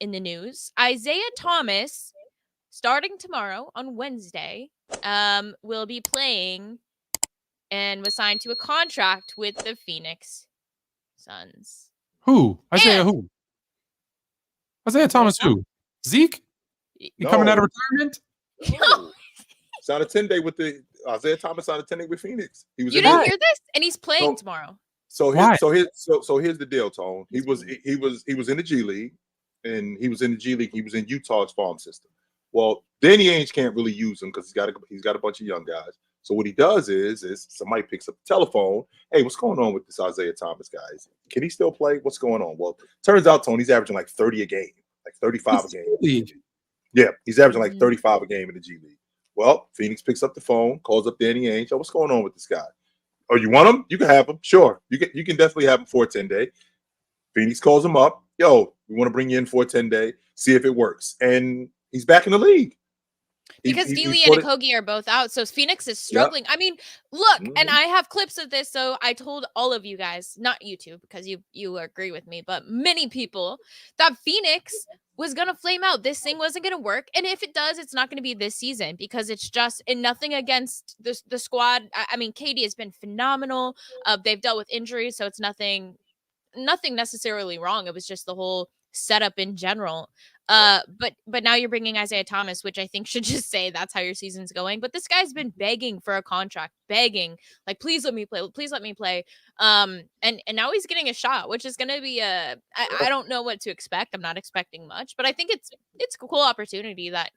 in the news. Isaiah Thomas, starting tomorrow on Wednesday, will be playing and was signed to a contract with the Phoenix Suns. Who? Who? Isaiah Thomas who? Zeke? You coming out of retirement? No. Signed a 10-day with the Isaiah Thomas signed a 10-day with Phoenix. You didn't hear this? And he's playing tomorrow. So here's the deal, Tone. He was in the G League, and he was in the G League. He was in Utah's farm system. Well, Danny Ainge can't really use him because he's got a bunch of young guys. So what he does is somebody picks up the telephone. Hey, what's going on with this Isaiah Thomas guy? Can he still play? What's going on? Well, turns out, Tony, he's averaging like 30 a game, like 35 a game. Yeah, he's averaging like 35 a game in the G League. Well, Phoenix picks up the phone, calls up Danny Ainge. Oh, what's going on with this guy? Oh, you want him? You can have him. Sure. You can definitely have him for a 10-day. Phoenix calls him up. Yo, we want to bring you in for a 10-day, see if it works. And he's back in the league. Because Dealey and Okogie are both out, so Phoenix is struggling. Yep. I mean, look, and I have clips of this, so I told all of you guys, not you two, because you agree with me, but many people, that Phoenix was going to flame out. This thing wasn't going to work, and if it does, it's not going to be this season, because it's just, and nothing against the squad. I mean, KD has been phenomenal. They've dealt with injuries, so it's nothing necessarily wrong. It was just the whole setup in general. But now you're bringing Isaiah Thomas, which I think should just say that's how your season's going. But this guy's been begging for a contract, begging, like, please let me play, please let me play. And now he's getting a shot, which is going to be I don't know what to expect. I'm not expecting much, but I think it's a cool opportunity that,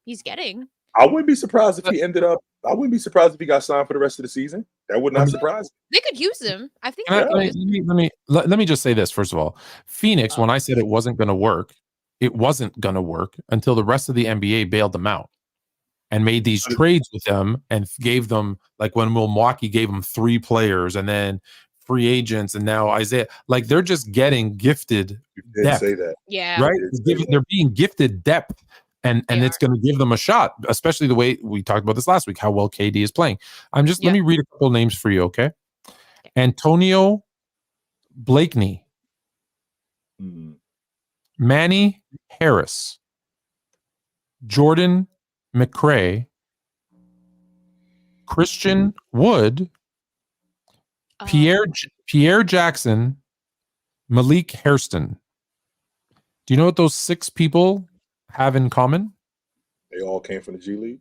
he's getting. I wouldn't be surprised if he I wouldn't be surprised if he got signed for the rest of the season. That would not surprise me. They could use him. I think. Let me just say this first of all. Phoenix, when I said it wasn't going to work until the rest of the NBA bailed them out and made these trades with them and gave them, like when Milwaukee gave them 3 players and then free agents, and now Isaiah, like they're just getting gifted depth. Say that. Yeah. Right. They're being gifted depth. And it's going to give them a shot, especially the way we talked about this last week, how well KD is playing. Let me read a couple names for you, okay? Antonio Blakeney, Manny Harris, Jordan McRae, Christian Wood, Pierre Jackson, Malik Hairston. Do you know what those 6 people have in common? They all came from the G League.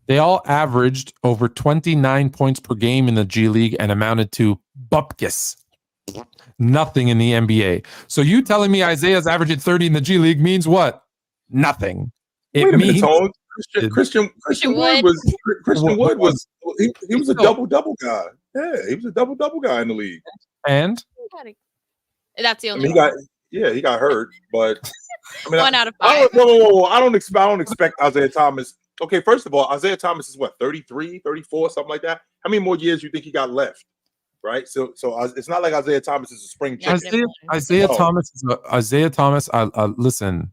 They all averaged over 29 points per game in the G League and amounted to bupkis. Nothing in the NBA. So you telling me Isaiah's averaging 30 in the G League means what? Nothing. Wait a minute, Tone. Christian Wood was he was a double guy. Yeah, he was a double guy in the league. And that's the only one. He got hurt, but I mean, 1 out of 5. I don't expect Isaiah Thomas. Okay, first of all, Isaiah Thomas is what, 33, 34, something like that. How many more years do you think he got left? Right. So it's not like Isaiah Thomas is a spring chicken. Isaiah Thomas. Listen,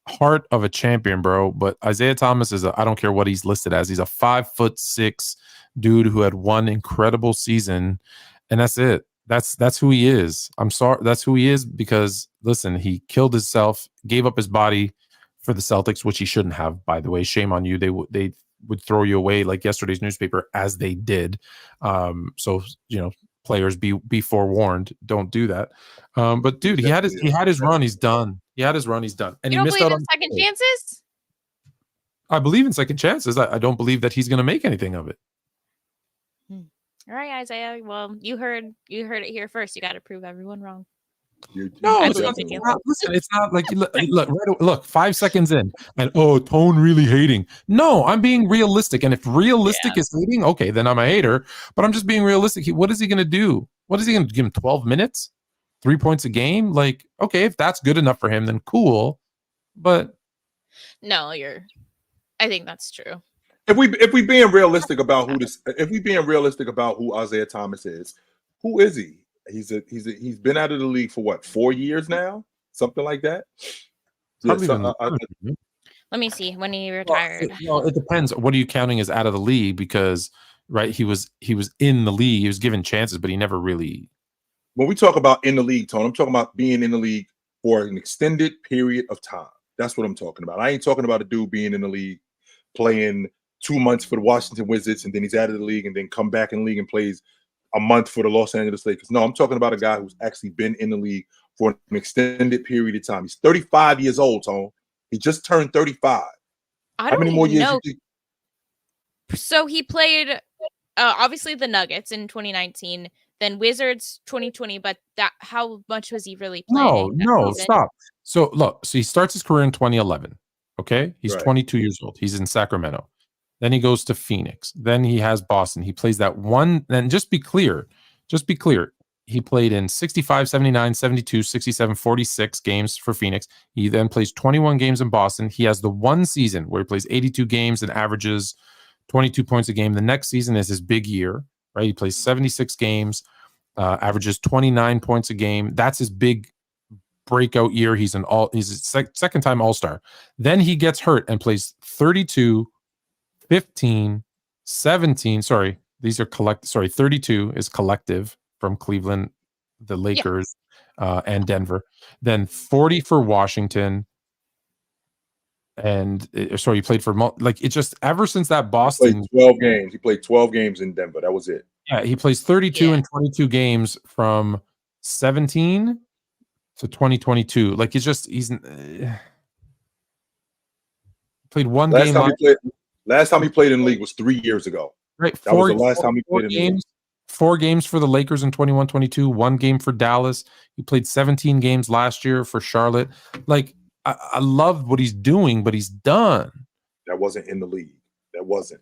heart of a champion, bro. But Isaiah Thomas is I don't care what he's listed as. He's a 5'6" dude who had one incredible season, and that's it. That's who he is. I'm sorry. That's who he is because, listen, he killed himself, gave up his body for the Celtics, which he shouldn't have, by the way. Shame on you. They would throw you away like yesterday's newspaper, as they did. So, players be forewarned. Don't do that. But dude, he had his run. He's done. He had his run. He's done. And you he don't missed believe out in second chances? I believe in second chances. I don't believe that he's going to make anything of it. All right, Isaiah. Well, you heard it here first. You got to prove everyone wrong. No, it's not. Listen, it's not like look. 5 seconds in, and Tone really hating. No, I'm being realistic. And if realistic is hating, okay, then I'm a hater. But I'm just being realistic. What is he going to do? What is he going to give him? 12 minutes, 3 points a game? Like, okay, if that's good enough for him, then cool. But no, I think that's true. If we being realistic about who Isaiah Thomas is, who is he? He's been out of the league for what, 4 years now, something like that. Let me see when he retired. It depends. What are you counting as out of the league? Because he was in the league. He was given chances, but he never really. When we talk about in the league, Tone, I'm talking about being in the league for an extended period of time. That's what I'm talking about. I ain't talking about a dude being in the league, playing 2 months for the Washington Wizards, and then he's out of the league, and then come back in the league and plays a month for the Los Angeles Lakers. No, I'm talking about a guy who's actually been in the league for an extended period of time. He's 35 years old, Tone. He just turned 35. I How many more years? know. So he played obviously the Nuggets in 2019, then Wizards 2020, but how much was he really playing? No, stop. So look, so he starts his career in 2011. Okay, he's 22 years old. He's in Sacramento. Then he goes to Phoenix. Then he has Boston. He plays that one. And just be clear. He played in 65, 79, 72, 67, 46 games for Phoenix. He then plays 21 games in Boston. He has the one season where he plays 82 games and averages 22 points a game. The next season is his big year, right? He plays 76 games, averages 29 points a game. That's his big breakout year. He's a second time All-Star. Then he gets hurt and plays 32, 15, 17. Sorry, these are 32 is collective from Cleveland, the Lakers, and Denver. Then 40 for Washington. And he played for it just ever since that Boston. He played 12 games. He played 12 games in Denver. That was it. Yeah, he plays 32 and 22 games from 17 to 2022. Like he's played one game. Last time he played in the league was 3 years ago. Right. That was the last time he played in the league. 4 games for the Lakers in 21-22, 1 game for Dallas. He played 17 games last year for Charlotte. Like, I love what he's doing, but he's done. That wasn't in the league.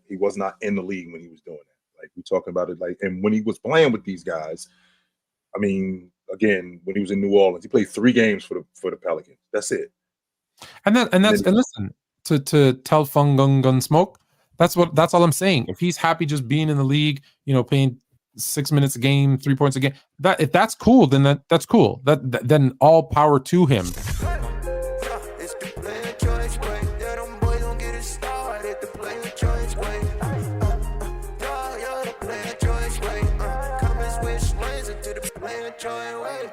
He was not in the league when he was doing that. Like, we're talking about it, and when he was playing with these guys, I mean, again, when he was in New Orleans, he played 3 games for the Pelicans. That's it. And listen, to tell Fung Gun Smoke, that's all I'm saying. If he's happy just being in the league, playing 6 minutes a game, 3 points a game, if that's cool, then that's cool. Then all power to him. Enjoy, wait,